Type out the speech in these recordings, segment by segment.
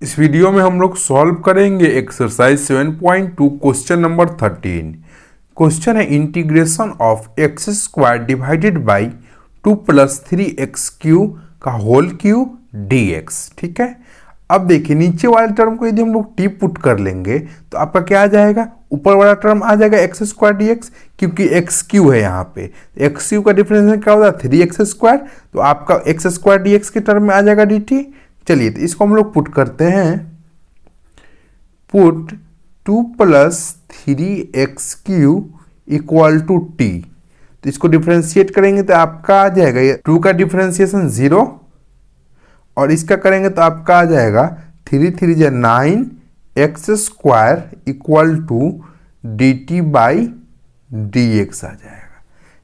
इस वीडियो में हम लोग सॉल्व करेंगे एक्सरसाइज 7.2 क्वेश्चन नंबर 13। क्वेश्चन है integration of x square divided by 2 + 3x³ का होल क्यूब dx। ठीक है, अब देखिए नीचे वाले टर्म को यदि हम लोग टी पुट कर लेंगे तो आपका क्या आ जाएगा, ऊपर वाला टर्म आ जाएगा एक्स स्क्वायर dx, क्योंकि x³ है यहाँ पे। x³ का डिफरेंशियल क्या होता है 3x², तो आपका एक्स स्क्वायर dx के टर्म में आ जाएगा dt। चलिए तो इसको हम लोग पुट करते हैं, पुट 2 + 3x³ = t। तो इसको डिफरेंशिएट करेंगे तो आपका आ जाएगा, ये 2 का डिफरेंशिएशन 0 और इसका करेंगे तो आपका आ जाएगा 3 3 = 9 x² = dt/dx आ जाएगा।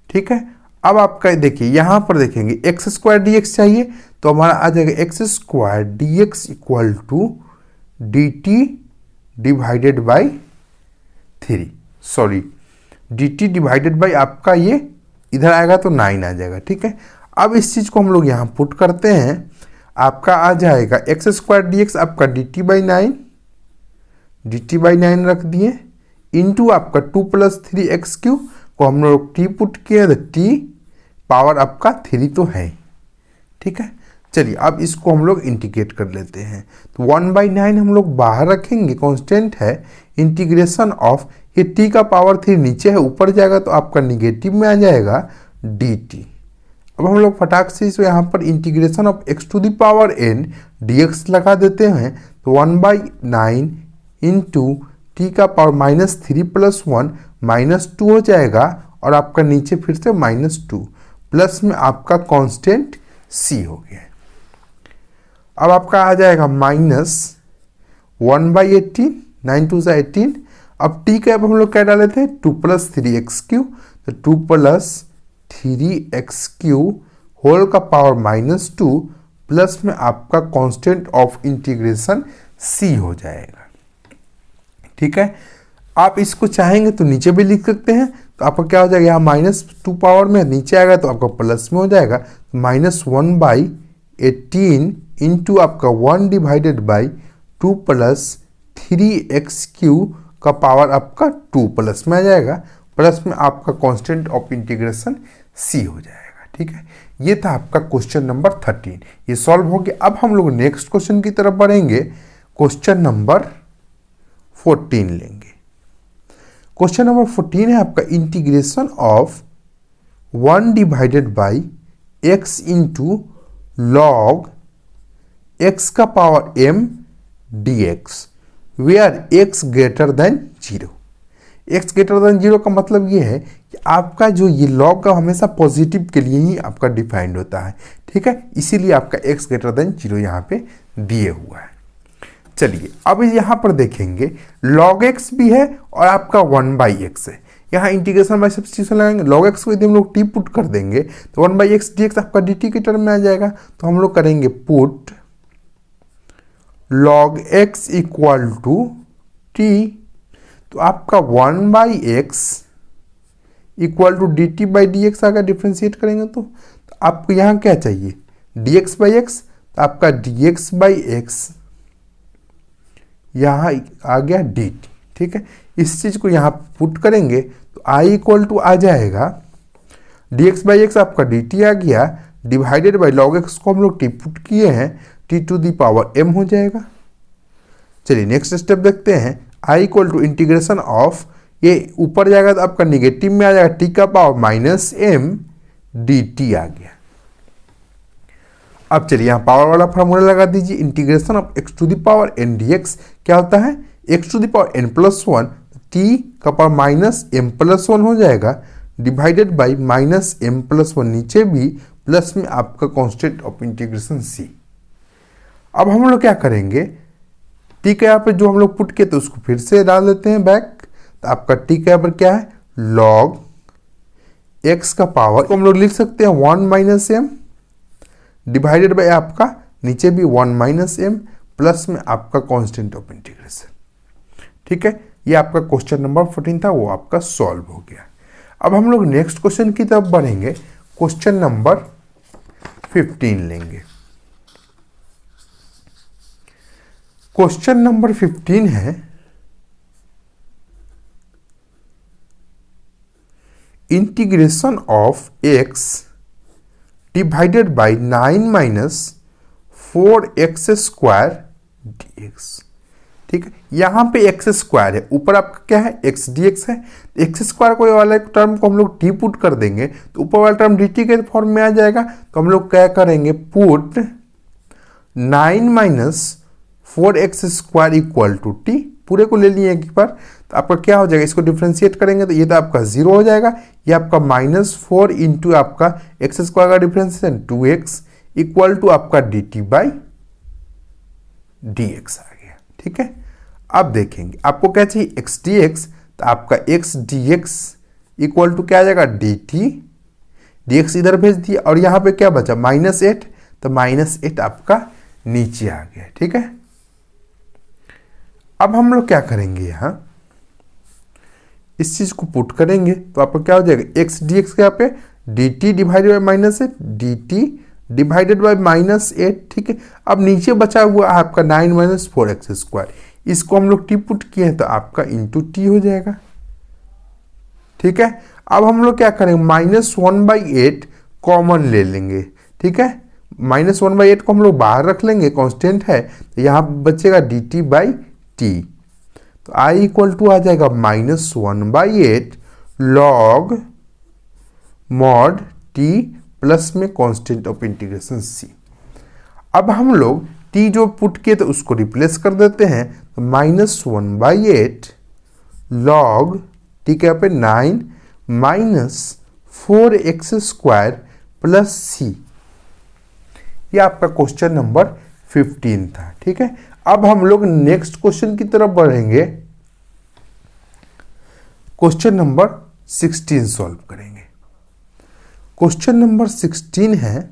ठीक है, अब आपका देखिए यहाँ पर देखेंगे x² dx चाहिए तो हमारा आ जाएगा x² dx = dt/3, sorry dt/ आपका ये इधर आएगा तो 9 आ जाएगा। ठीक है, अब इस चीज को हम लोग यहाँ पुट करते हैं, आपका आ जाएगा x² dx आपका dt/9 रख दिए, इंटू आपका 2 + 3x³ को हम लोग t पुट किए तो t पावर आपका 3 तो है। ठीक है, चलिए अब इसको हम लोग इंटीग्रेट कर लेते हैं तो 1/9 हम लोग बाहर रखेंगे, कांस्टेंट है इंटीग्रेशन ऑफ, ये t का पावर 3 नीचे है, ऊपर जाएगा तो आपका निगेटिव में आ जाएगा dt। अब हम लोग फटाक से इसको यहाँ पर इंटीग्रेशन ऑफ x⁴n dx लगा देते हैं तो 1/9 इंटू t का पावर -3 + 1 -2 हो जाएगा, और आपका नीचे फिर से -2 प्लस में आपका कांस्टेंट c हो गया। अब आपका आ जाएगा -1/18, 9 2 = 18। अब t का अब हम लोग क्या डाले थे 2 + 3x³ तो 2 + 3x³ होल का पावर -2 प्लस में आपका कांस्टेंट ऑफ इंटीग्रेशन c हो जाएगा। ठीक है, आप इसको चाहेंगे तो नीचे भी लिख सकते हैं, तो आपका क्या हो जाएगा यहाँ -2 पावर में नीचे आएगा तो आपका प्लस में हो जाएगा, तो -1/18 इंटू आपका 1/2 + 3x³ का पावर आपका 2 प्लस में आ जाएगा, प्लस में आपका कांस्टेंट ऑफ इंटीग्रेशन c हो जाएगा। ठीक है, ये था आपका क्वेश्चन नंबर 13, ये सॉल्व हो गया। अब हम लोग नेक्स्ट क्वेश्चन की तरफ बढ़ेंगे, क्वेश्चन नंबर 14 लेंगे। क्वेश्चन नंबर 14 है आपका integration of 1/x into log x का power m dx where x > 0। x > 0 का मतलब ये है कि आपका जो ये log का हमेशा पॉजिटिव के लिए ही आपका डिफाइंड होता है। ठीक है, इसीलिए आपका x > 0 यहाँ पे दिए हुआ है। चलिए अब यहाँ पर देखेंगे log x भी है और आपका 1/x है, यहाँ इंटीग्रेशन बाय सब्स्टिट्यूशन लगाएंगे। log x को यदि हम लोग t पुट कर देंगे तो 1/x dx आपका dt के टर्म में आ जाएगा, तो हम लोग करेंगे पुट log x = t, तो आपका 1/x = dt/dx आकर डिफ्रेंशिएट करेंगे तो आपको यहाँ क्या चाहिए dx/x, तो आपका dx/x यहाँ आ गया dt। ठीक है, इस चीज को यहाँ पुट करेंगे तो i = आ जाएगा dx/x आपका dt आ गया, डिवाइडेड बाय log x को हम लोग t पुट किए हैं t⁻m हो जाएगा। चलिए नेक्स्ट स्टेप देखते हैं, i = इंटीग्रेशन ऑफ, ये ऊपर जाएगा तो आपका निगेटिव में आ जाएगा t का पावर -m dt आ गया। अब चलिए यहाँ पावर वाला फार्मूला लगा दीजिए, इंटीग्रेशन ऑफ x⁴n dx क्या होता है x⁴n + 1 t का पावर -m+1 हो जाएगा, डिवाइडेड बाई -m+1 नीचे भी प्लस में आपका कांस्टेंट ऑफ इंटीग्रेशन c। अब हम लोग क्या करेंगे, t का यहाँ पे जो हम लोग पुट किए तो उसको फिर से डाल देते हैं बैक, तो आपका t का यहाँ पर क्या है log x का पावर को हम लोग लिख सकते हैं 1 - m डिवाइडेड बाय आपका नीचे भी 1 - m प्लस में आपका कांस्टेंट ऑफ इंटीग्रेशन। ठीक है, ये आपका क्वेश्चन नंबर 14 था, वो आपका सॉल्व हो गया। अब हम लोग नेक्स्ट क्वेश्चन की तरफ बढ़ेंगे, क्वेश्चन नंबर 15 लेंगे। क्वेश्चन नंबर 15 है integration of x divided by 9 minus 4x square dx। ठीक है, यहाँ पे एक्स स्क्वायर है, ऊपर आपका क्या है एक्स डी एक्स है। एक्स स्क्वायर को वाला टर्म को हम लोग टी पुट कर देंगे तो ऊपर वाला टर्म डी टी के फॉर्म में आ जाएगा। तो हम लोग क्या करेंगे, put 9 minus 4x square equal to T, पूरे को ले लिए एक बार। तो आपका क्या हो जाएगा, इसको डिफ्रेंशिएट करेंगे तो ये तो आपका 0 हो जाएगा, ये आपका -4 इंटू आपका एक्स स्क्वायर का डिफ्रेंशिएशन 2x इक्वल टू आपका d T by D x आ गया। ठीक है, अब देखेंगे आपको क्या चाहिए एक्स डी एक्स, तो आपका X D x equal to क्या आ जाएगा डी टी, डी एक्स इधर भेज दिया और यहाँ पे क्या बचा -8, तो -8 आपका नीचे आ गया। ठीक है, अब हम लोग क्या करेंगे, यहाँ इस चीज को पुट करेंगे तो आपका क्या हो जाएगा एक्स डी एक्स यहाँ पे D t divided by -8 D t divided by -8। ठीक है, अब नीचे बचा हुआ है आपका 9 माइनस 4x स्क्वायर, इसको हम लोग टी पुट किए हैं तो आपका इंटू टी हो जाएगा। ठीक है, अब हम लोग क्या करेंगे -1/8 कॉमन ले लेंगे। ठीक है, -1/8 को हम लोग बाहर रख लेंगे, कांस्टेंट है, तो यहाँ बचेगा डी टी बाई टी। तो i इक्वल टू आ जाएगा -1/8 लॉग मॉड टी प्लस में कांस्टेंट ऑफ इंटीग्रेशन c। अब हम लोग t जो पुट किए तो उसको रिप्लेस कर देते हैं, तो -1/8 लॉग t क्या पे 9 minus 4x square plus c। ये आपका क्वेश्चन नंबर 15 था। ठीक है, अब हम लोग नेक्स्ट क्वेश्चन की तरफ बढ़ेंगे, क्वेश्चन नंबर 16 सॉल्व करेंगे। क्वेश्चन नंबर 16 है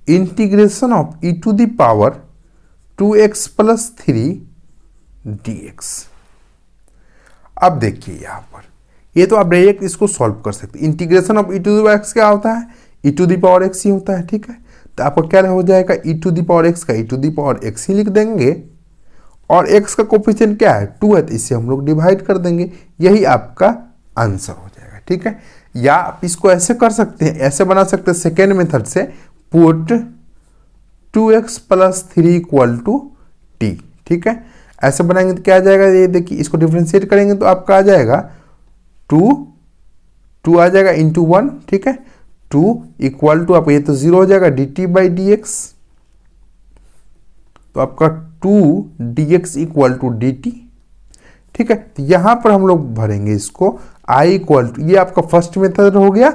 integration of e to the power 2x plus 3 dx। अब देखिए यहाँ पर ये तो आप डायरेक्ट इसको सॉल्व कर सकते हैं। Integration of e to the power x क्या होता है, e to the power x ही होता है। ठीक है, तो आपका क्या हो जाएगा e to the power x का e to the power x ही लिख देंगे और x का कोफिशिएंट क्या है 2 है, तो इसे हम लोग डिवाइड कर देंगे, यही आपका आंसर हो जाएगा। ठीक है, या आप इसको ऐसे कर सकते हैं, ऐसे बना सकते हैं सेकेंड मेथड से, put 2x plus 3 equal to T. ठीक है, ऐसे बनाएंगे तो क्या आ जाएगा, ये देखिए इसको डिफ्रेंशिएट करेंगे तो आपका आ जाएगा 2 आ जाएगा इंटू 1। ठीक है, 2 इक्वल टू आपका ये तो 0 हो जाएगा D T by D x, तो आपका 2 D x equal to D T. ठीक है, तो यहां पर हम लोग भरेंगे इसको i इक्वल टू, ये आपका फर्स्ट मेथड हो गया,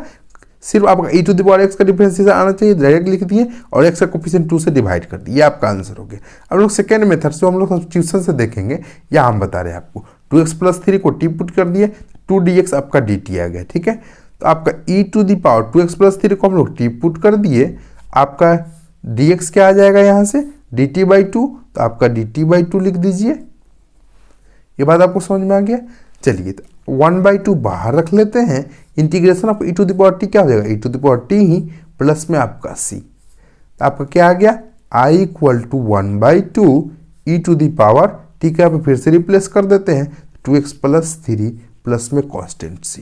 सिर्फ आपका e to the power x का डिफरेंशिएशन आना चाहिए, डायरेक्ट लिख दिए और x का कोफिशिएंट 2 से डिवाइड कर दिए, ये आपका आंसर हो गया। अब लोग सेकेंड मेथड से हम लोग सब्स्टिट्यूशन से देखेंगे, यहाँ हम बता रहे हैं आपको 2x प्लस 3 को t पुट कर दिए, 2 dx आपका dt आ गया। ठीक है, तो आपका e to the power 2x plus 3 को हम लोग t पुट कर दिए, आपका dx क्या आ जाएगा यहाँ से dt बाई 2, तो आपका dt बाई 2 लिख दीजिए। ये बात आपको समझ में आ गया। चलिए, तो 1/2 बाहर रख लेते हैं, integration of e to the power t क्या हो जाएगा e to the power t ही प्लस में आपका c। तो आपका क्या आ गया i equal to 1/2 e to the power t का फिर से रिप्लेस कर देते हैं 2x प्लस 3 प्लस में कांस्टेंट c।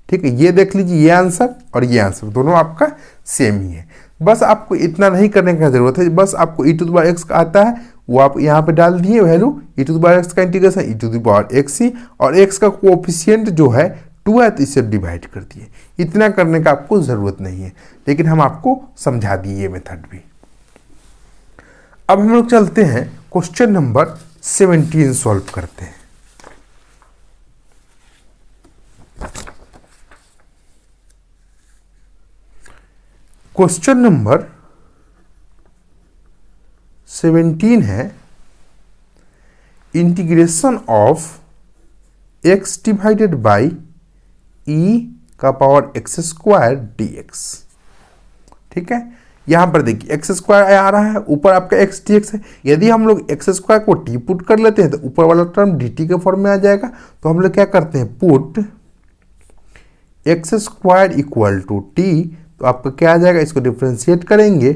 ठीक है, ये देख लीजिए, ये आंसर और ये आंसर दोनों आपका सेम ही है। बस आपको इतना नहीं करने की जरूरत है, बस आपको e to the power x का आता है वो आप यहाँ पे डाल दिए value, e to the power x का integration e to the power x ही, और x का कोएफिशिएंट जो है 2 है तो इसे डिवाइड कर दिए। इतना करने का आपको जरूरत नहीं है, लेकिन हम आपको समझा दिए ये मेथड भी। अब हम लोग चलते हैं क्वेश्चन नंबर 17 सॉल्व करते हैं। क्वेश्चन नंबर 17 है integration of x divided by e का पावर x स्क्वायर dx। ठीक है, यहां पर देखिए x स्क्वायर आ रहा है, ऊपर आपका x dx है। यदि हम लोग x स्क्वायर को t पुट कर लेते हैं तो ऊपर वाला टर्म dt के फॉर्म में आ जाएगा। तो हम लोग क्या करते हैं, put x square equal to t, तो आपका क्या आ जाएगा, इसको डिफ्रेंशिएट करेंगे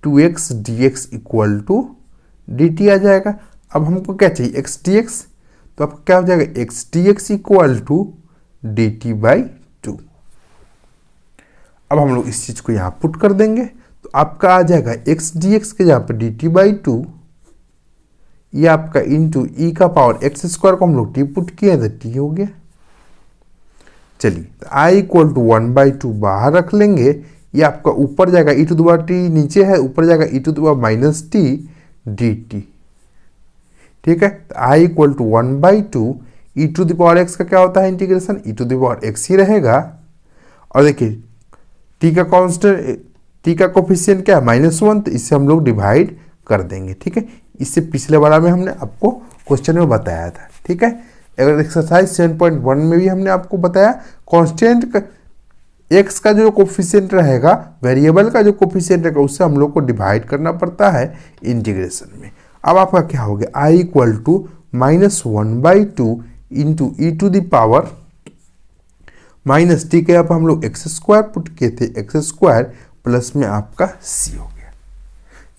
2x dx equal to dt आ जाएगा। अब हमको क्या चाहिए, एक्स डी एक्स, तो आपका क्या हो जाएगा, X D x equal to D T by two. अब हम लोग इस चीज को यहाँ पुट कर देंगे तो आपका आ जाएगा एक्स डी एक्स के जहाँ पे डी टी बाई टू, ये आपका इंटू ई का पावर एक्स स्क्वायर को हम लोग टी पुट किए तो टी हो गया। चलिए तो I equal to one by two बाहर रख लेंगे, ये आपका ऊपर जाएगा e to the power t, नीचे है ऊपर जाएगा e to the power minus t d T. ठीक है, तो I equal to one by two e to the power x का क्या होता है integration, e to the power x ही रहेगा। और देखिए टी का कॉन्स्टेंट, टी का कोफिशिएंट क्या है -1, तो इससे हम लोग डिवाइड कर देंगे। ठीक है, इससे पिछले वाला में हमने आपको क्वेश्चन में बताया था। ठीक है, अगर एक्सरसाइज 7.1 में भी हमने आपको बताया कांस्टेंट एक्स का जो कोफिशिएंट रहेगा, वेरिएबल का जो कोफिशिएंट रहेगा, उससे हम लोग को डिवाइड करना पड़ता है इंटीग्रेशन में। अब आपका क्या हो गया, I equal to -1/2 into e to the power minus t के, अब हम लोग एक्स स्क्वायर पुट किए थे, एक्स स्क्वायर प्लस में आपका सी हो गया।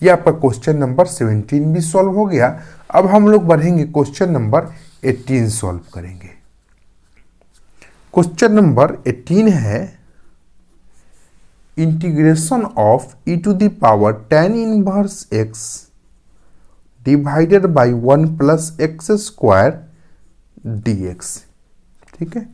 ये आपका क्वेश्चन नंबर 17 भी सॉल्व हो गया। अब हम लोग बढ़ेंगे क्वेश्चन नंबर 18 सॉल्व करेंगे। क्वेश्चन नंबर 18 है integration of E to the power tan inverse X divided by 1 plus x square D X. ठीक है,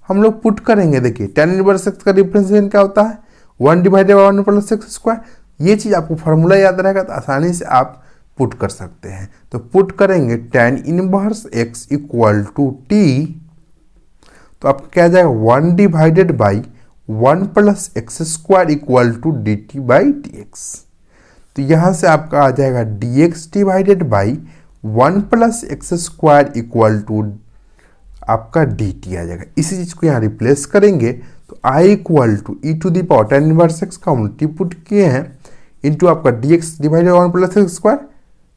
हम लोग पुट करेंगे। देखिए tan इनवर्स एक्स का डिफरेंशिएशन क्या होता है, 1 divided by 1 plus x square. ये चीज़ आपको फार्मूला याद रहेगा तो आसानी से आप पुट कर सकते हैं। तो पुट करेंगे tan inverse x equal to t, तो आपका क्या आ जाएगा 1 divided by 1 plus x square equal to D T by D x. तो यहाँ से आपका आ जाएगा d x divided by 1 plus x square equal to आपका डी टी आ जाएगा। इसी चीज़ को यहाँ रिप्लेस करेंगे तो I equal to e to the power tan inverse x का हम टी पुट किए हैं इंटू आपका d x divided 1 plus x square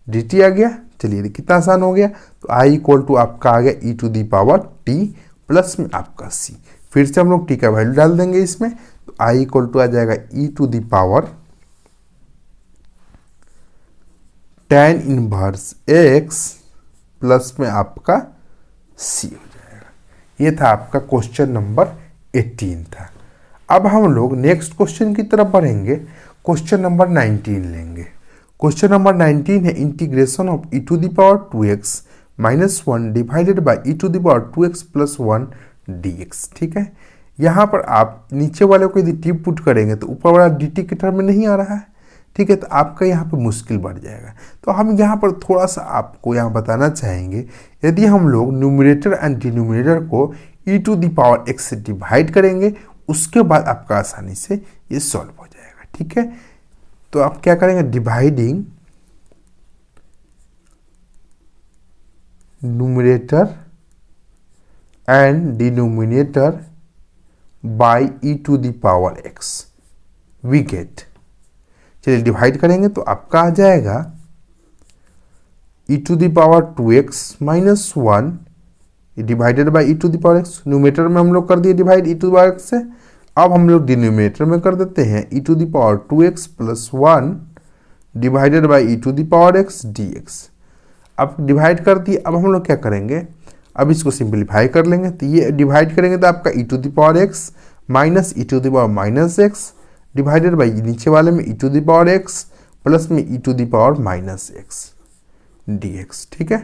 d t आ गया। चलिए कितना आसान हो गया, तो आई इक्वल टू आपका आ गया e to the power t plus में आपका सी। फिर से हम लोग टी का वैल्यू डाल देंगे इसमें, तो आई इक्वल टू आ जाएगा e to the power tan inverse x plus में आपका सी हो जाएगा। ये था आपका क्वेश्चन नंबर 18 था। अब हम लोग नेक्स्ट क्वेश्चन की तरफ बढ़ेंगे, क्वेश्चन नंबर 19 लेंगे। क्वेश्चन नंबर 19 है integration of E to the power 2x minus 1 divided by E to the power 2x plus 1 dx। ठीक है, यहाँ पर आप नीचे वाले को यदि टी पुट करेंगे तो ऊपर वाला dt के टर्म में नहीं आ रहा है। ठीक है, तो आपका यहाँ पे मुश्किल बढ़ जाएगा। तो हम यहाँ पर थोड़ा सा आपको यहाँ बताना चाहेंगे, यदि हम लोग न्यूमरेटर एंड डिनोमिनेटर को ई टू द पावर एक्स से डिवाइड करेंगे, उसके बाद आपका आसानी से ये सॉल्व हो जाएगा। ठीक है, तो आप क्या करेंगे, dividing numerator and denominator by e to the power x we get. चलिए डिवाइड करेंगे तो आपका आ जाएगा e to the power 2x minus 1 divided by E to the power x. Numerator में हम लोग कर दिए divide e to the power x से। अब हम लोग डिनोमिनेटर में कर देते हैं e to the power 2x plus 1 divided by E to the power x dx। अब डिवाइड कर दिए, अब हम लोग क्या करेंगे, अब इसको सिंप्लीफाई कर लेंगे। तो ये डिवाइड करेंगे तो आपका e to the power x minus E to the power minus x divided by नीचे वाले में e to the power x plus में e to the power minus x dx। ठीक है,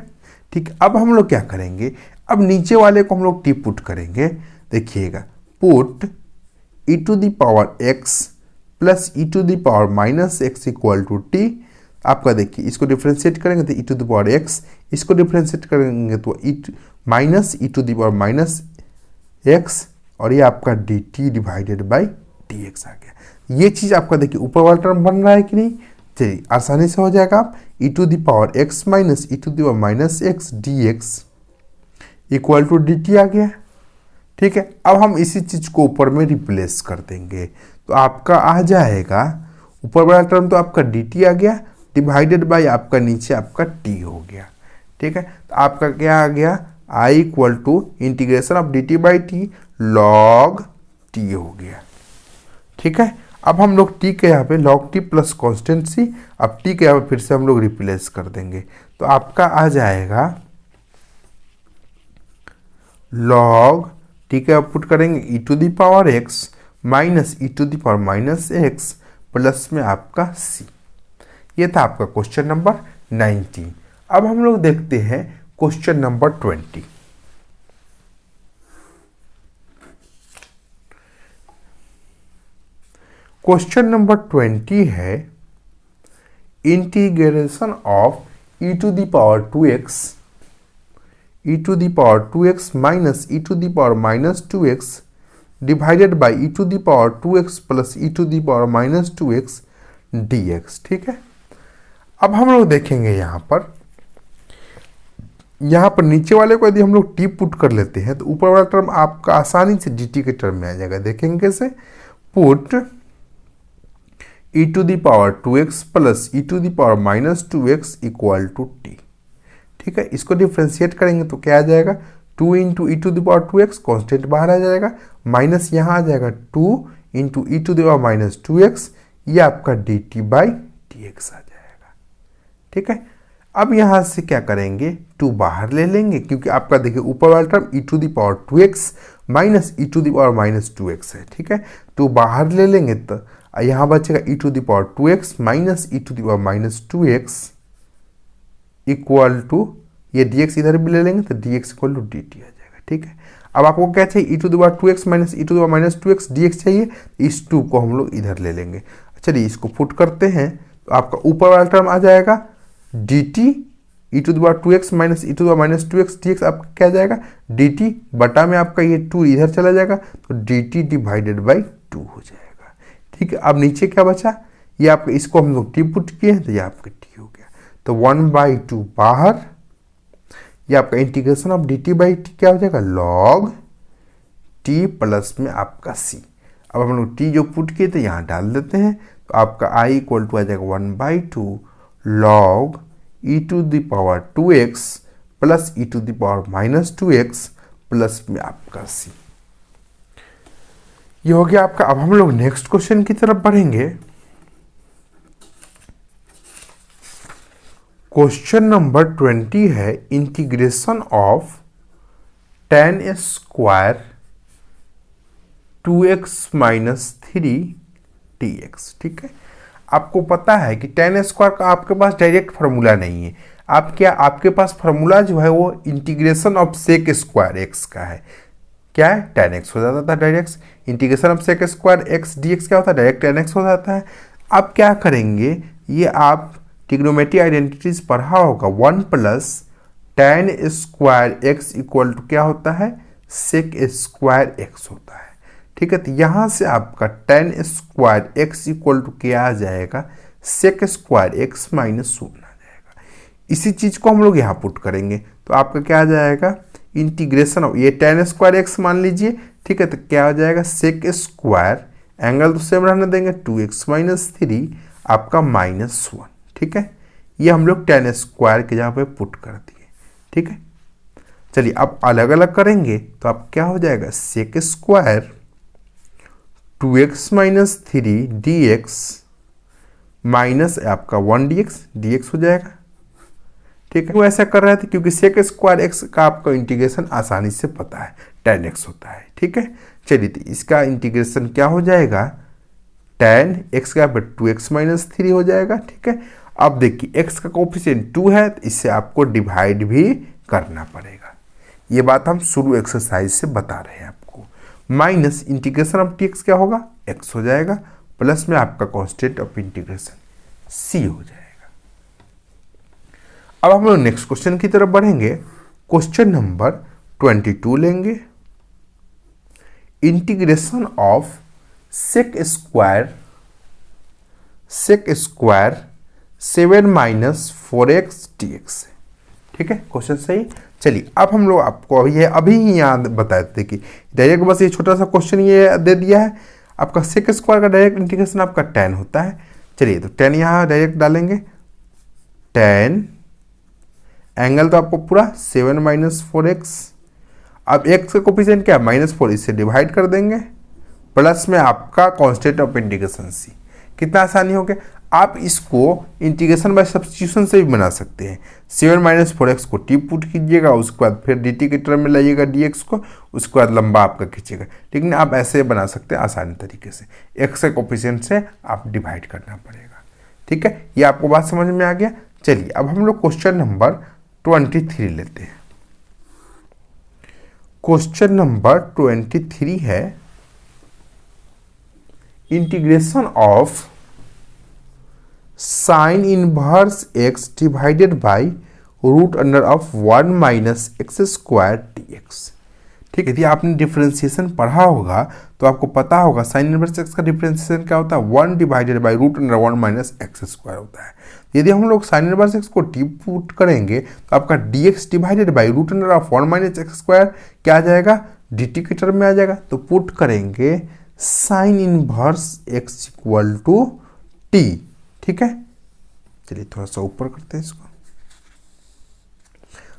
ठीक। अब हम लोग क्या करेंगे, अब नीचे वाले को हम लोग टी पुट करेंगे। देखिएगा, put E to the power x plus E to the power minus x equal to t. आपका देखिए इसको डिफ्रेंशिएट करेंगे तो e to the power x, इसको डिफ्रेंशिएट करेंगे तो minus E to the power minus x, और ये आपका d t divided by D x आ गया। ये चीज़ आपका देखिए ऊपर वाला टर्म बन रहा है कि नहीं, चलिए आसानी से हो जाएगा। आप e to the power x minus E to the power minus x D x equal to D t आ गया। ठीक है, अब हम इसी चीज़ को ऊपर में रिप्लेस कर देंगे तो आपका आ जाएगा, ऊपर वाला टर्म तो आपका डी टी आ गया डिवाइडेड बाई आपका नीचे आपका टी हो गया। ठीक है, तो आपका क्या आ गया, I equal to integration of d T by t log t हो गया। ठीक है, अब हम लोग टी के यहाँ पे लॉग टी प्लस कॉन्स्टेंट सी, अब टी के यहाँ पे फिर से हम लोग रिप्लेस कर देंगे, तो आपका आ जाएगा लॉग टी का पुट करेंगे e to the power x minus E to the power minus x plus में आपका सी। ये था आपका क्वेश्चन नंबर 19। अब हम लोग देखते हैं क्वेश्चन नंबर 20। क्वेश्चन नंबर 20 है integration of E to the power 2x minus E to the power minus 2x divided by E to the power 2x plus E to the power minus 2x dx। ठीक है, अब हम लोग देखेंगे यहाँ पर नीचे वाले को यदि हम लोग टी पुट कर लेते हैं तो ऊपर वाला टर्म आपका आसानी से dt के टर्म में आ जाएगा। देखेंगे कैसे, put E to the power 2x plus E to the power minus 2x equal to T. ठीक है, इसको डिफ्रेंशिएट करेंगे तो क्या आ जाएगा, 2 into e to the power 2x, constant बाहर आ जाएगा, माइनस यहाँ आ जाएगा 2 into e to the power minus 2x, ये आपका dt बाई dx आ जाएगा। ठीक है, अब यहाँ से क्या करेंगे, 2 बाहर ले लेंगे क्योंकि आपका देखिए ऊपर वाला term e to the power 2x minus E to the power minus 2x है। ठीक है, 2 बाहर ले लेंगे तो यहाँ बचेगा e to the power 2x minus E to the power minus 2x equal to, ये dx इधर भी ले लेंगे तो dx इक्वल टू dt आ जाएगा। ठीक है, अब आपको क्या चाहिए, e to the power 2x minus E to the power minus 2x dx चाहिए, इस 2 को हम लोग इधर ले लेंगे। चलिए इसको पुट करते हैं तो आपका ऊपर वाला टर्म आ जाएगा dt e to the power 2x minus E to the power minus 2x dx आपका क्या जाएगा, dt बटा में आपका ये 2 इधर चला जाएगा तो dt डिवाइडेड बाई 2 हो जाएगा। ठीक है, अब नीचे क्या बचा, ये आपका इसको हम लोग टी पुट किए हैं तो ये आपका टी हो गया, तो 1/2 बाहर, ये आपका integration of dt by T क्या हो जाएगा, लॉग टी प्लस में आपका सी। अब हम लोग टी जो पुट किए थे यहाँ डाल देते हैं तो आपका i इक्वल टू आ जाएगा 1/2 log e to the power 2x plus E to the power minus 2x plus में आपका c। ये हो गया आपका। अब हम लोग नेक्स्ट क्वेश्चन की तरफ बढ़ेंगे। क्वेश्चन नंबर 20 है integration of tan square 2x minus 3 dx। ठीक है, आपको पता है कि tan स्क्वायर का आपके पास डायरेक्ट फार्मूला नहीं है, आपके पास फार्मूला जो है वो integration of sec square x का है। क्या है, tan x हो जाता था direct, integration of sec square x dx क्या होता है, डायरेक्ट tan x हो जाता है। अब क्या करेंगे, ये आप ट्रिग्नोमेट्री आइडेंटिटीज पढ़ा होगा, 1 plus tan square x equal to क्या होता है, सेक स्क्वायर x होता है। ठीक है, तो यहाँ से आपका tan square x equal to क्या आ जाएगा, सेक स्क्वायर x माइनस 1 आ जाएगा। इसी चीज़ को हम लोग यहाँ पुट करेंगे तो आपका क्या आ जाएगा, इंटीग्रेशन ऑफ ये tan स्क्वायर x मान लीजिए। ठीक है, तो क्या आ जाएगा, सेक स्क्वायर, एंगल तो सेम रहने देंगे, 2x माइनस 3 आपका माइनस 1। ठीक है, ये हम लोग tan स्क्वायर के जहाँ पे पुट कर दिए। ठीक है, चलिए अब अलग अलग करेंगे तो आप क्या हो जाएगा, sec square 2x minus 3 dx minus आपका 1 dx हो जाएगा। ठीक है, वो ऐसा कर रहे थे क्योंकि सेक स्क्वायर x का आपका इंटीग्रेशन आसानी से पता है, tan x होता है। ठीक है, चलिए तो इसका इंटीग्रेशन क्या हो जाएगा, tan x का 2x माइनस 3 हो जाएगा। ठीक है, अब देखिए x का कोफिशिएंट 2 है तो इससे आपको डिवाइड भी करना पड़ेगा। ये बात हम शुरू एक्सरसाइज से बता रहे हैं आपको। माइनस इंटीग्रेशन ऑफ dx क्या होगा, x हो जाएगा, प्लस में आपका कांस्टेंट ऑफ इंटीग्रेशन c हो जाएगा। अब हम लोग नेक्स्ट क्वेश्चन की तरफ बढ़ेंगे। क्वेश्चन नंबर 22 लेंगे, integration of sec square 7 minus 4x dx। ठीक है, क्वेश्चन सही। चलिए अब हम लोग आपको अभी ही याद बताए थे कि डायरेक्ट बस ये छोटा सा क्वेश्चन ये दे दिया है, आपका सेक स्क्वायर का डायरेक्ट इंटीग्रेशन आपका tan होता है। चलिए तो tan यहाँ डायरेक्ट डालेंगे, tan एंगल तो आपको पूरा 7 माइनस 4x, अब x का कोफिशिएंट क्या है, -4, इससे डिवाइड कर देंगे, प्लस में आपका कांस्टेंट ऑफ इंटीग्रेशन सी। कितना आसानी हो गया। आप इसको इंटीग्रेशन बाय सब्स्टिट्यूशन से भी बना सकते हैं। 7 माइनस 4x को टी पुट कीजिएगा, उसके बाद फिर dt के टर्म में लाइएगा dx को, उसके बाद लंबा आपका खींचेगा। लेकिन आप ऐसे बना सकते हैं आसानी तरीके से, x के कोफिशिएंट से आप डिवाइड करना पड़ेगा। ठीक है, ये आपको बात समझ में आ गया। चलिए अब हम लोग क्वेश्चन नंबर 23 लेते हैं। क्वेश्चन नंबर 23 है integration of sine inverse x divided by root under of 1 minus x square dx। ठीक है, यदि आपने डिफरेंशिएशन पढ़ा होगा तो आपको पता होगा साइन इनवर्स x का डिफरेंशिएशन क्या होता है, 1 divided by root under 1 minus x square होता है। यदि हम लोग साइन इनवर्स x को टी पुट करेंगे तो आपका dx divided by root under of 1 minus x square क्या आ जाएगा, dt के टर्म में आ जाएगा। तो पुट करेंगे sine inverse x equal to T. ठीक है, चलिए थोड़ा सा ऊपर करते हैं इसको।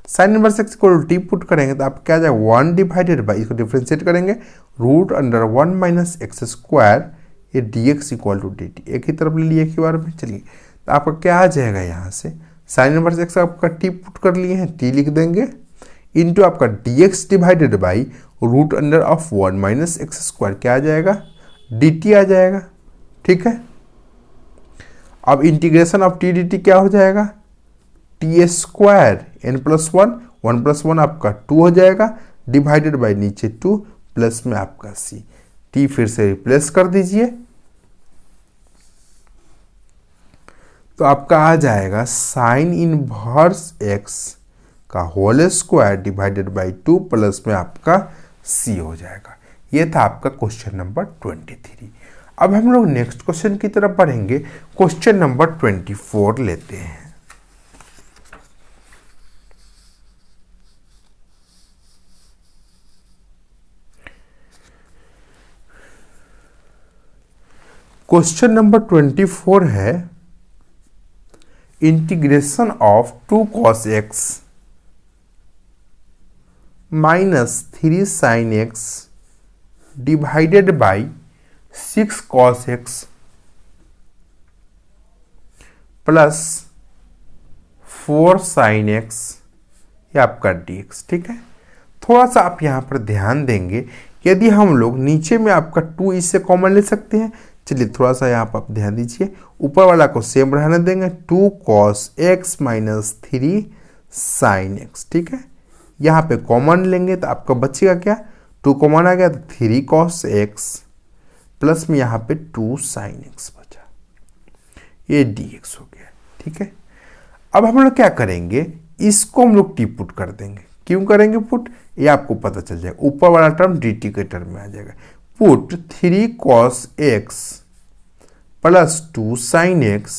Sine inverse x equal to t put करेंगे तो आप क्या आ जाएगा, 1 डिवाइडेड बाई, इसको डिफरेंशिएट करेंगे, root under 1 minus x square, ये dx इक्वल टू dt। एक ही तरफ ले लिए एक ही बार में। चलिए तो आपका क्या आ जाएगा, यहाँ से साइन इनवर्स x आपका टी पुट कर लिए हैं, टी लिख देंगे, इंटू आपका dx divided by root under of 1 minus x square क्या आ जाएगा, dt आ जाएगा। ठीक है, अब इंटीग्रेशन ऑफ टी dt क्या हो जाएगा, T square n plus 1, 1 plus 1 आपका 2 हो जाएगा, डिवाइडेड बाई नीचे 2 प्लस में आपका c। t फिर से रिप्लेस कर दीजिए तो आपका आ जाएगा साइन इनवर्स x का whole square divided by 2 plus में आपका c हो जाएगा। ये था आपका क्वेश्चन नंबर 23। अब हम लोग नेक्स्ट क्वेश्चन की तरफ बढ़ेंगे। क्वेश्चन नंबर 24 लेते हैं। क्वेश्चन नंबर 24 है integration of 2 cos x minus 3 sin x divided by 6 cos x plus 4 sin x, ये आपका dx। ठीक है, थोड़ा सा आप यहां पर ध्यान देंगे, यदि हम लोग नीचे में आपका 2 इससे कॉमन ले सकते हैं। चलिए थोड़ा सा यहाँ पर आप ध्यान दीजिए, ऊपर वाला को सेम रहने देंगे, 2 cos x minus 3 sin x। ठीक है, यहाँ पे कॉमन लेंगे तो आपका बचेगा क्या, 2 कॉमन आ गया तो 3 cos x प्लस में यहाँ पे 2 sin x बचा, ये dx हो गया। ठीक है, अब हम लोग क्या करेंगे, इसको हम लोग टी पुट कर देंगे। क्यों करेंगे पुट, ये आपको पता चल जाएगा, ऊपर वाला टर्म dt के टर्म में आ जाएगा। Put 3 cos x plus 2 sin x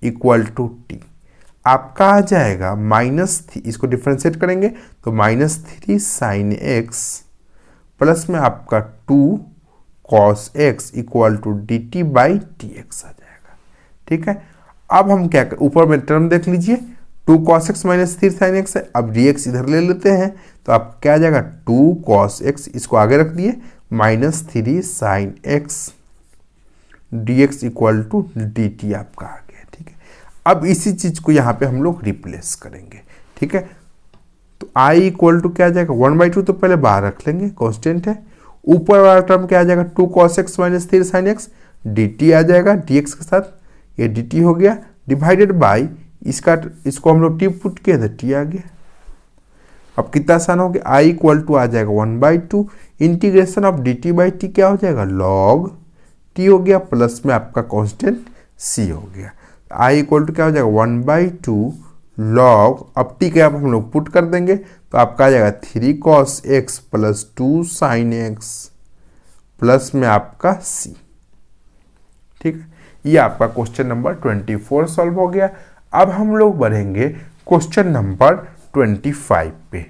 equal to t, आपका आ जाएगा माइनस, इसको डिफरेंशिएट करेंगे तो माइनस 3 sin x प्लस में आपका 2 cos x equal to D T by t x आ जाएगा। ठीक है, अब हम क्या कर, ऊपर में टर्म देख लीजिए, 2 cos x minus 3 sin x है। अब dx इधर ले लेते हैं तो आप क्या आ जाएगा, 2 cos x, इसको आगे रख दिए, minus 3 sin x dx equal to D t आपका आ गया। ठीक है, अब इसी चीज को यहाँ पे हम लोग रिप्लेस करेंगे। ठीक है, तो i इक्वल टू क्या आ जाएगा, 1/2 तो पहले बाहर रख लेंगे, कांस्टेंट है। ऊपर वाला टर्म क्या आ जाएगा, 2 cos x minus 3 sin x dt आ जाएगा, dx के साथ ये dt हो गया, डिवाइडेड बाई इसको हम लोग टी पुट किया था, टी आ गया। अब कितना आसान हो गया, i इक्वल टू आ जाएगा 1/2, integration of dt by T क्या हो जाएगा, log t हो गया, प्लस में आपका कांस्टेंट c हो गया। i इक्वल टू क्या हो जाएगा, 1/2 log, अब t के आप हम लोग पुट कर देंगे तो आपका आ जाएगा 3 cos x plus 2 sin x plus में आपका c। ठीक है, ये आपका क्वेश्चन नंबर 24 सॉल्व हो गया। अब हम लोग बढ़ेंगे क्वेश्चन नंबर 25 पे।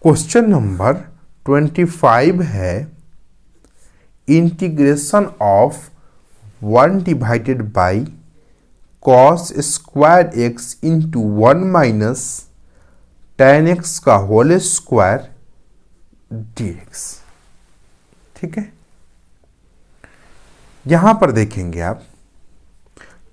क्वेश्चन नंबर 25 है integration of 1 divided by cos square x into 1 minus tan x का होल स्क्वायर dx। ठीक है, यहां पर देखेंगे आप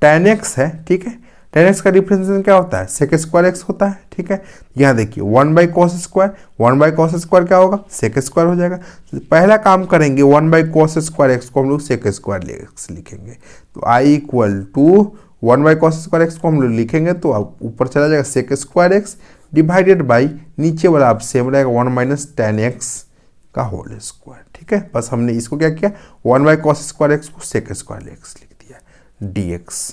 tan x है। ठीक है, tan x का डिफरेंशिएशन क्या होता है, sec स्क्वायर x होता है। ठीक है, यहाँ देखिए 1/cos स्क्वायर, 1/cos स्क्वायर क्या होगा, sec स्क्वायर हो जाएगा। तो पहला काम करेंगे 1/cos स्क्वायर x को हम लोग sec स्क्वायर x लिखेंगे। तो i equal to 1/cos square x को हम लोग लिखेंगे तो ऊपर चला जाएगा sec square x divided by नीचे वाला आप सेम रहेगा 1 माइनस tan x का होल स्क्वायर। ठीक है, बस हमने इसको क्या किया 1/cos स्क्वायर x को sec स्क्वायर x लिख दिया dx।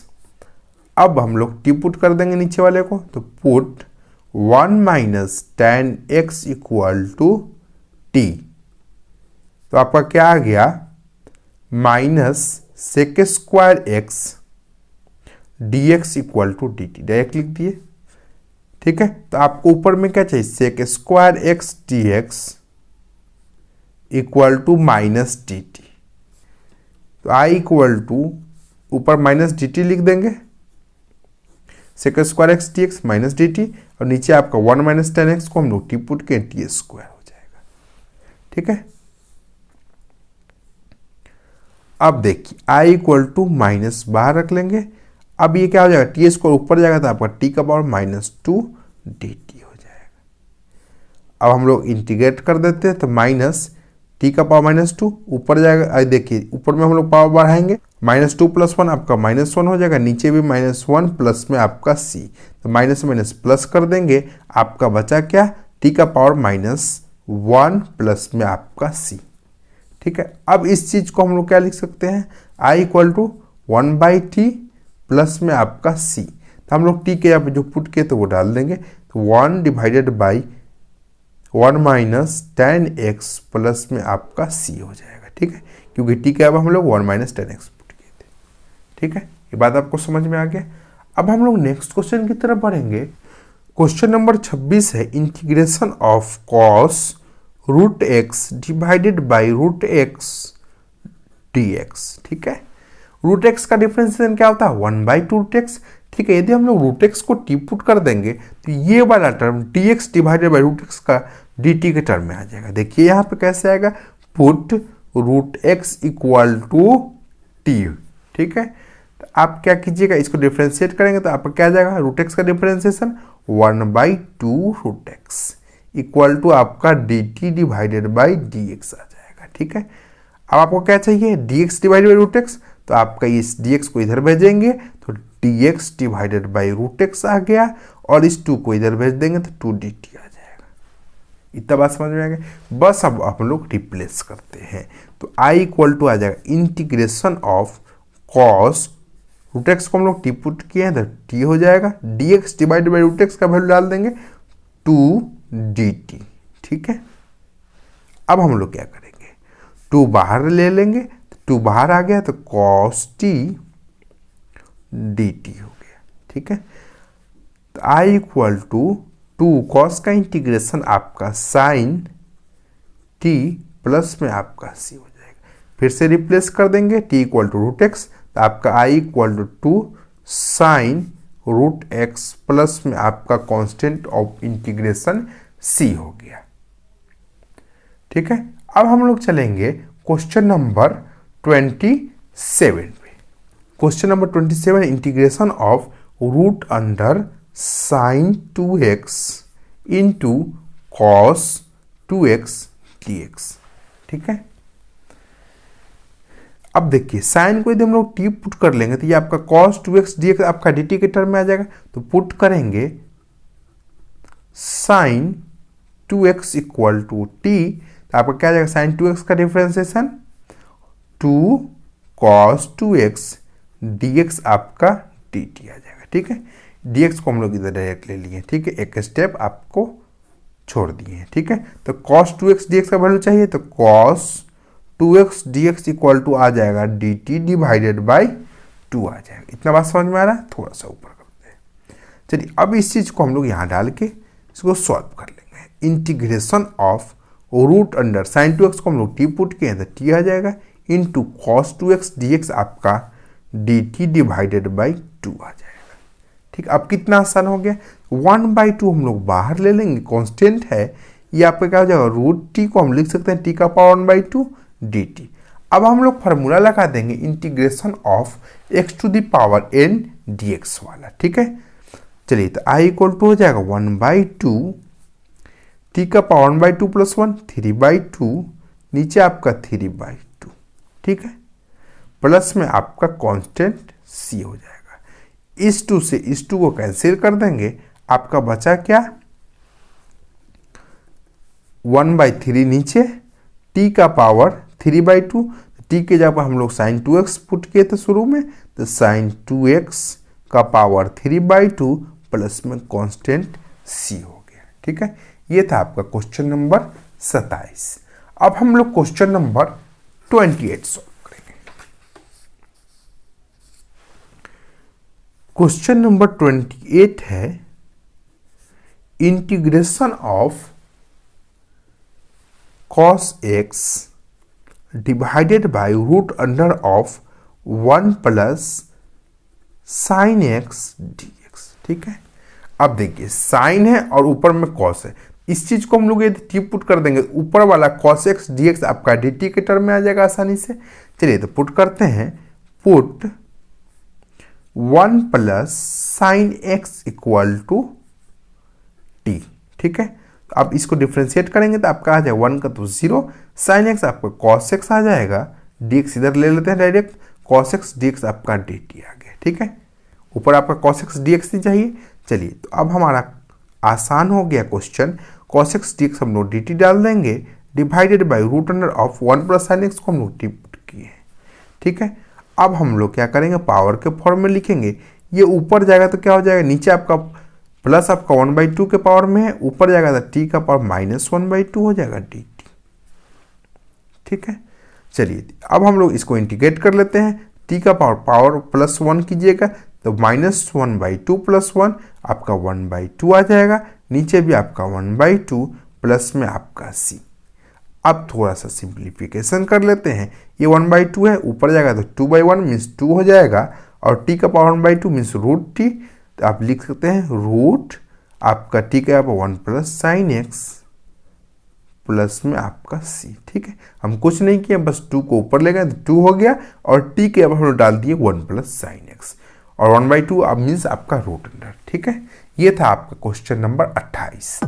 अब हम लोग टी पुट कर देंगे नीचे वाले को, तो put 1 minus tan x equal to t. तो आपका क्या आ गया, minus sec square x dx equal to D t, direct लिख दिए। ठीक है, तो आपको ऊपर में क्या चाहिए, sec square x dx equal to minus d t. तो i इक्वल टू ऊपर माइनस डी टी लिख देंगे, sec square x dx minus d t, और नीचे आपका 1 माइनस tan x को हम लोग टी पुट के टी स्क्वायर हो जाएगा। ठीक है, अब देखिए i इक्वल टू माइनस बाहर रख लेंगे। अब ये क्या हो जाएगा, टी स्क्वायर ऊपर जाएगा तो आपका टी का पावर -2 डी टी हो जाएगा। अब हम लोग इंटीग्रेट कर देते हैं, तो माइनस टी का पावर -2 ऊपर जाएगा। देखिए ऊपर में हम लोग पावर बढ़ाएंगे, -2 + 1 आपका -1 हो जाएगा, नीचे भी -1 प्लस में आपका c, तो माइनस माइनस प्लस कर देंगे, आपका बचा क्या, टी का पावर -1 प्लस में आपका c। ठीक है, अब इस चीज को हम लोग क्या लिख सकते हैं, i equal to 1/t plus में आपका c। तो हम लोग t के यहाँ पे जो पुट किए तो वो डाल देंगे, तो 1 divided by 1 minus tan x plus में आपका c हो जाएगा। ठीक है, क्योंकि t के अब हम लोग 1 माइनस tan x पुट किए थे। ठीक है, ये बात आपको समझ में आ गया। अब हम लोग नेक्स्ट क्वेश्चन की तरफ बढ़ेंगे। क्वेश्चन नंबर 26 है, integration of cos root x divided by root x dx। ठीक है, रूट एक्स का डिफरेंशिएशन क्या होता है, 1/2 रूट एक्स। ठीक है, यदि हम लोग रूट एक्स को टी पुट कर देंगे तो ये वाला term dx divided by root x का dt के टर्म में आ जाएगा। देखिए यहाँ पे कैसे आएगा, put root x equal to T. ठीक है, तो आप क्या कीजिएगा, इसको डिफरेंशिएट करेंगे तो आपका क्या आ जाएगा, रूट एक्स का differentiation 1/2 root x equal to आपका dt डिवाइडेड बाई dx आ जाएगा। ठीक है, अब आपको क्या चाहिए, dx divided by root x, तो आपका इस dx को इधर भेजेंगे तो dx divided by root x आ गया, और इस 2 को इधर भेज देंगे तो 2dt आ जाएगा। इतना बात समझ में आ गया। बस अब हम लोग रिप्लेस करते हैं, तो i इक्वल टू आ जाएगा integration of cos root x को हम लोग टी पुट किए हैं तो t हो जाएगा, dx divided by root x का वैल्यू डाल देंगे 2dt। ठीक है, अब हम लोग क्या करेंगे, 2 बाहर ले लेंगे, 2 बाहर आ गया तो cos t dt हो गया। ठीक है, तो i इक्वल टू 2 cos का इंटीग्रेशन आपका sin t प्लस में आपका c हो जाएगा। फिर से रिप्लेस कर देंगे, t equal to root x, तो आपका i equal to 2 sin root x plus में आपका कांस्टेंट ऑफ इंटीग्रेशन c हो गया। ठीक है, अब हम लोग चलेंगे क्वेश्चन नंबर 27 पे। Question number 27, integration of root under sine 2x into cos 2x dx। ठीक है, अब देखिए साइन को यदि हम लोग टी पुट कर लेंगे तो ये आपका cos 2x dx आपका dt के टर्म में आ जाएगा। तो पुट करेंगे sign 2x equal to t, तो आपका क्या आ जाएगा, साइन 2x का डिफरेंशिएशन 2 cos 2x dx आपका dt आ जाएगा। ठीक है, dx को हम लोग इधर डायरेक्ट ले लिए। ठीक है, एक स्टेप आपको छोड़ दिए हैं। ठीक है, तो cos 2x dx का वैल्यू चाहिए, तो cos 2x dx equal to आ जाएगा dt डिवाइडेड बाई 2 आ जाएगा। इतना बात समझ में आ रहा है, थोड़ा सा ऊपर करते हैं। चलिए अब इस चीज को हम लोग यहाँ डाल के इसको सॉल्व कर लेंगे। Integration of root under sine 2x को हम लोग टी पुट किए तो टी आ जाएगा, इंटू cos 2x dx आपका dt डिवाइडेड बाई 2 आ जाएगा। ठीक, अब कितना आसान हो गया, 1/2 हम लोग बाहर ले लेंगे, कांस्टेंट है, ये आपका क्या हो जाएगा, रूट टी को हम लिख सकते हैं टी का पावर 1/2 dt। अब हम लोग फार्मूला लगा देंगे integration of x to the power n dx वाला, ठीक है। चलिए तो i इक्वल टू हो जाएगा 1/2 टी का पावर 1/2 प्लस 1 3/2, नीचे आपका 3/2, ठीक है, प्लस में आपका कांस्टेंट c हो जाएगा। इस 2 से इस 2 को कैंसिल कर देंगे, आपका बचा क्या 1/3 नीचे t का पावर 3/2, t के जगह हम लोग sin 2x पुट किए थे शुरू में, तो sin 2x का पावर 3/2 प्लस में कांस्टेंट c हो गया, ठीक है। ये था आपका क्वेश्चन नंबर 27। अब हम लोग क्वेश्चन नंबर 28 सॉल्व करेंगे। क्वेश्चन नंबर 28 है integration of cos x divided by root under of 1 plus sine x dx, ठीक है। अब देखिए साइन है और ऊपर में cos है, इस चीज को हम लोग यदि टी पुट कर देंगे, ऊपर वाला cos x dx आपका dt के टर्म में आ जाएगा आसानी से। चलिए तो पुट करते हैं, put 1 plus sine x equal to T, ठीक है। अब इसको डिफ्रेंशिएट करेंगे तो आपका आ जाएगा 1 का तो 0, साइन एक्स आपका कॉस एक्स आ जाएगा, dx इधर ले लेते हैं डायरेक्ट, कॉस एक्स dx आपका dt आ गया, ठीक है। ऊपर आपका कॉस एक्स dx ही चाहिए। चलिए तो अब हमारा आसान हो गया क्वेश्चन, कॉस एक्स dx हम लोग dt डाल देंगे, divided by root under of 1 plus sine x को हम लोग टी पुट किए, ठीक है। अब हम लोग क्या करेंगे, पावर के फॉर्म में लिखेंगे, ये ऊपर जाएगा तो क्या हो जाएगा, नीचे आपका प्लस आपका 1/2 के पावर में है, ऊपर जाएगा तो टी का पावर -1/2 हो जाएगा dt, ठीक है। चलिए अब हम लोग इसको इंटीग्रेट कर लेते हैं, टी का पावर प्लस 1 कीजिएगा तो -1/2 प्लस 1 आपका 1/2 आ जाएगा, नीचे भी आपका 1/2 प्लस में आपका c। अब थोड़ा सा सिंप्लीफिकेशन कर लेते हैं, ये 1/2 है, ऊपर जाएगा तो 2/1 मीन्स 2 हो जाएगा, और टी का पावर 1/2 मीन्स रूट टी, तो आप लिख सकते हैं रूट आपका टी का 1 प्लस साइन एक्स प्लस में आपका c, ठीक है। हम कुछ नहीं किया, बस 2 को ऊपर ले गए तो 2 हो गया, और टी के अब हम डाल दिए 1 प्लस साइन एक्स, और 1/2 अब मीन्स आपका रूट अंडर, ठीक है। ये था आपका क्वेश्चन नंबर 28।